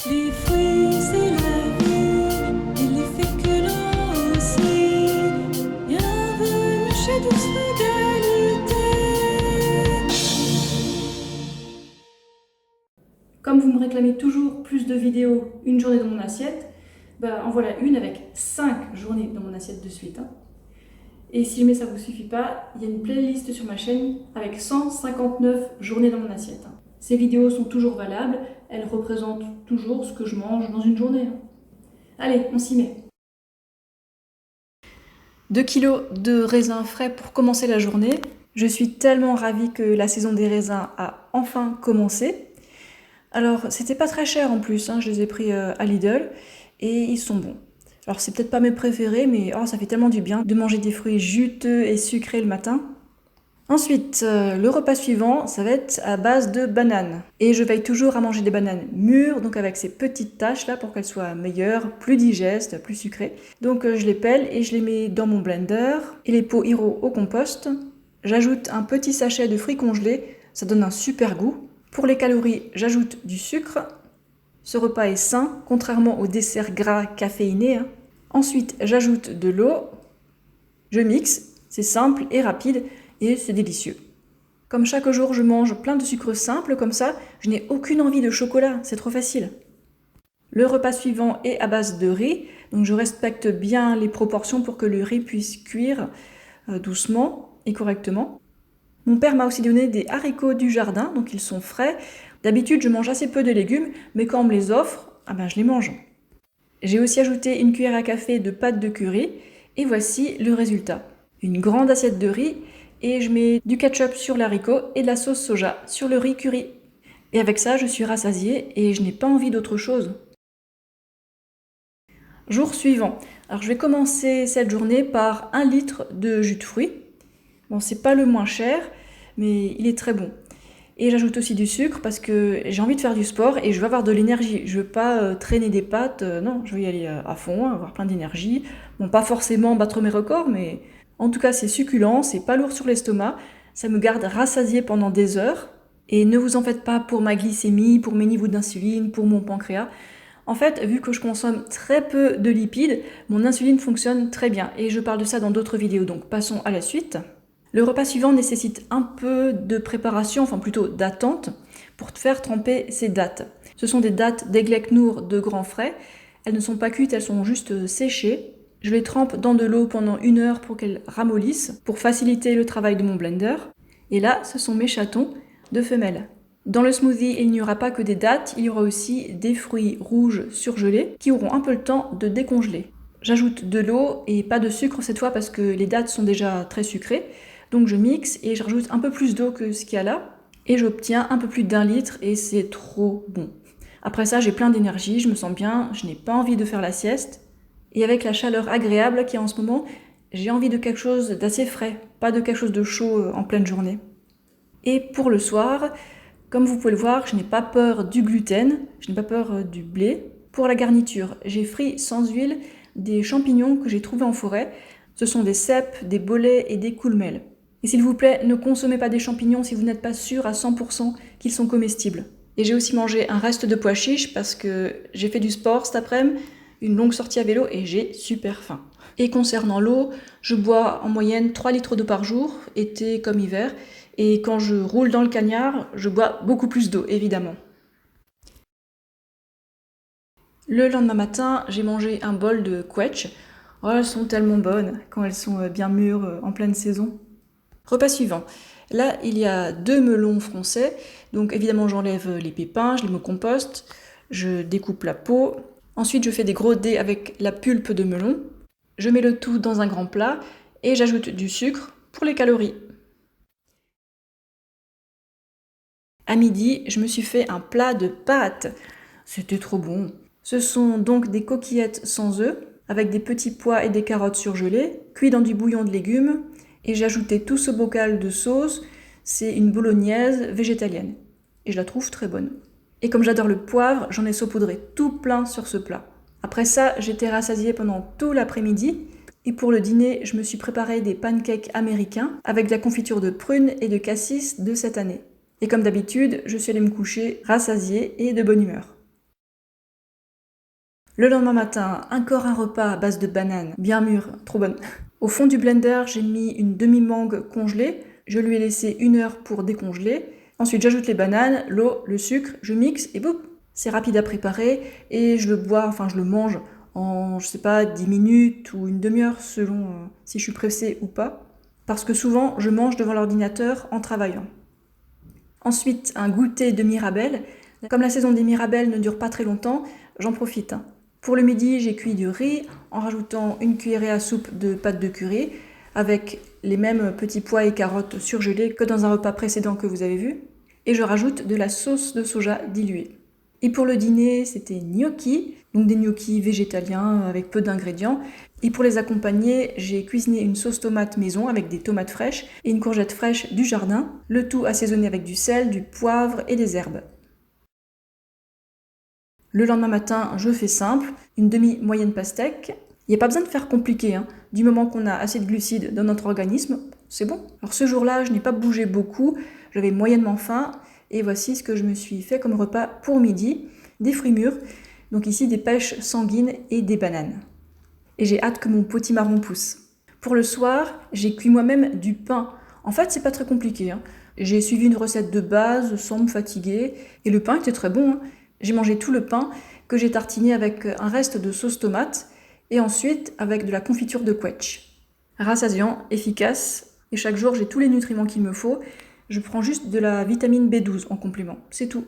Les fruits, c'est la vie, et les féculents aussi. Bienvenue chez Douce Frugalité. Comme vous me réclamez toujours plus de vidéos, une journée dans mon assiette, en voilà une avec 5 journées dans mon assiette de suite. Et si jamais ça ne vous suffit pas, il y a une playlist sur ma chaîne avec 159 journées dans mon assiette. Ces vidéos sont toujours valables, elles représentent toujours ce que je mange dans une journée. Allez, on s'y met. 2 kilos de raisins frais pour commencer la journée. Je suis tellement ravie que la saison des raisins a enfin commencé. Alors, c'était pas très cher en plus, je les ai pris à Lidl et ils sont bons. Alors, c'est peut-être pas mes préférés, mais ça fait tellement du bien de manger des fruits juteux et sucrés le matin. Ensuite, le repas suivant, ça va être à base de bananes. Et je veille toujours à manger des bananes mûres, donc avec ces petites taches là pour qu'elles soient meilleures, plus digestes, plus sucrées. Donc je les pèle et je les mets dans mon blender et les pots Hiro au compost. J'ajoute un petit sachet de fruits congelés, ça donne un super goût. Pour les calories, j'ajoute du sucre. Ce repas est sain, contrairement au dessert gras caféiné. Ensuite, j'ajoute de l'eau. Je mixe, c'est simple et rapide et c'est délicieux. Comme chaque jour, je mange plein de sucre simple, comme ça, je n'ai aucune envie de chocolat, c'est trop facile. Le repas suivant est à base de riz, donc je respecte bien les proportions pour que le riz puisse cuire doucement et correctement. Mon père m'a aussi donné des haricots du jardin, donc ils sont frais. D'habitude, je mange assez peu de légumes, mais quand on me les offre, je les mange. J'ai aussi ajouté une cuillère à café de pâte de curry, et voici le résultat. Une grande assiette de riz, et je mets du ketchup sur l'haricot et de la sauce soja sur le riz curry. Et avec ça, je suis rassasiée et je n'ai pas envie d'autre chose. Jour suivant. Alors je vais commencer cette journée par 1 litre de jus de fruits. Bon, c'est pas le moins cher, mais il est très bon. Et j'ajoute aussi du sucre parce que j'ai envie de faire du sport et je veux avoir de l'énergie. Je veux pas traîner des pâtes, non, je veux y aller à fond, avoir plein d'énergie. Bon, pas forcément battre mes records, mais en tout cas c'est succulent, c'est pas lourd sur l'estomac, ça me garde rassasiée pendant des heures. Et ne vous en faites pas pour ma glycémie, pour mes niveaux d'insuline, pour mon pancréas. En fait, vu que je consomme très peu de lipides, mon insuline fonctionne très bien. Et je parle de ça dans d'autres vidéos, donc passons à la suite. Le repas suivant nécessite un peu de préparation, enfin plutôt d'attente, pour faire tremper ces dattes. Ce sont des dattes d'Eglek Nour de Grand Frais. Elles ne sont pas cuites, elles sont juste séchées. Je les trempe dans de l'eau pendant 1 heure pour qu'elles ramollissent, pour faciliter le travail de mon blender. Et là, ce sont mes chatons de femelles. Dans le smoothie, il n'y aura pas que des dattes, il y aura aussi des fruits rouges surgelés qui auront un peu le temps de décongeler. J'ajoute de l'eau et pas de sucre cette fois parce que les dattes sont déjà très sucrées. Donc je mixe et je rajoute un peu plus d'eau que ce qu'il y a là. Et j'obtiens un peu plus d'1 litre et c'est trop bon. Après ça, j'ai plein d'énergie, je me sens bien, je n'ai pas envie de faire la sieste. Et avec la chaleur agréable qu'il y a en ce moment, j'ai envie de quelque chose d'assez frais, pas de quelque chose de chaud en pleine journée. Et pour le soir, comme vous pouvez le voir, je n'ai pas peur du gluten, je n'ai pas peur du blé. Pour la garniture, j'ai frit sans huile des champignons que j'ai trouvés en forêt. Ce sont des cèpes, des bolets et des courmelles. Et s'il vous plaît, ne consommez pas des champignons si vous n'êtes pas sûr à 100% qu'ils sont comestibles. Et j'ai aussi mangé un reste de pois chiches parce que j'ai fait du sport cet après-midi, une longue sortie à vélo et j'ai super faim. Et concernant l'eau, je bois en moyenne 3 litres d'eau par jour, été comme hiver. Et quand je roule dans le cagnard, je bois beaucoup plus d'eau, évidemment. Le lendemain matin, j'ai mangé un bol de quetch. Oh, elles sont tellement bonnes quand elles sont bien mûres en pleine saison. Repas suivant. Là, il y a 2 melons français. Donc évidemment, j'enlève les pépins, je les mets au compost, je découpe la peau. Ensuite, je fais des gros dés avec la pulpe de melon. Je mets le tout dans un grand plat et j'ajoute du sucre pour les calories. À midi, je me suis fait un plat de pâtes. C'était trop bon. Ce sont donc des coquillettes sans œufs, avec des petits pois et des carottes surgelées, cuits dans du bouillon de légumes, et j'ai ajouté tout ce bocal de sauce. C'est une bolognaise végétalienne, et je la trouve très bonne. Et comme j'adore le poivre, j'en ai saupoudré tout plein sur ce plat. Après ça, j'étais rassasiée pendant tout l'après-midi, et pour le dîner, je me suis préparé des pancakes américains avec de la confiture de prunes et de cassis de cette année. Et comme d'habitude, je suis allée me coucher rassasiée et de bonne humeur. Le lendemain matin, encore un repas à base de bananes, bien mûres, trop bonnes. Au fond du blender, j'ai mis une demi-mangue congelée. Je lui ai laissé 1 heure pour décongeler. Ensuite, j'ajoute les bananes, l'eau, le sucre, je mixe et boum. C'est rapide à préparer et je le mange en, 10 minutes ou une demi-heure selon si je suis pressée ou pas. Parce que souvent, je mange devant l'ordinateur en travaillant. Ensuite, un goûter de mirabelle. Comme la saison des mirabelles ne dure pas très longtemps, j'en profite. Pour le midi, j'ai cuit du riz en rajoutant 1 cuillerée à soupe de pâte de curry avec les mêmes petits pois et carottes surgelés que dans un repas précédent que vous avez vu. Et je rajoute de la sauce de soja diluée. Et pour le dîner, c'était gnocchi, donc des gnocchis végétaliens avec peu d'ingrédients. Et pour les accompagner, j'ai cuisiné une sauce tomate maison avec des tomates fraîches et une courgette fraîche du jardin, le tout assaisonné avec du sel, du poivre et des herbes. Le lendemain matin, je fais simple, une demi-moyenne pastèque. Il n'y a pas besoin de faire compliqué, hein. Du moment qu'on a assez de glucides dans notre organisme, c'est bon. Alors ce jour-là, je n'ai pas bougé beaucoup, j'avais moyennement faim, et voici ce que je me suis fait comme repas pour midi, des fruits mûrs, donc ici des pêches sanguines et des bananes. Et j'ai hâte que mon potimarron pousse. Pour le soir, j'ai cuit moi-même du pain. En fait, c'est pas très compliqué, hein. J'ai suivi une recette de base sans me fatiguer, et le pain était très bon, hein. J'ai mangé tout le pain que j'ai tartiné avec un reste de sauce tomate et ensuite avec de la confiture de quetch. Rassasiant, efficace, et chaque jour j'ai tous les nutriments qu'il me faut. Je prends juste de la vitamine B12 en complément, c'est tout.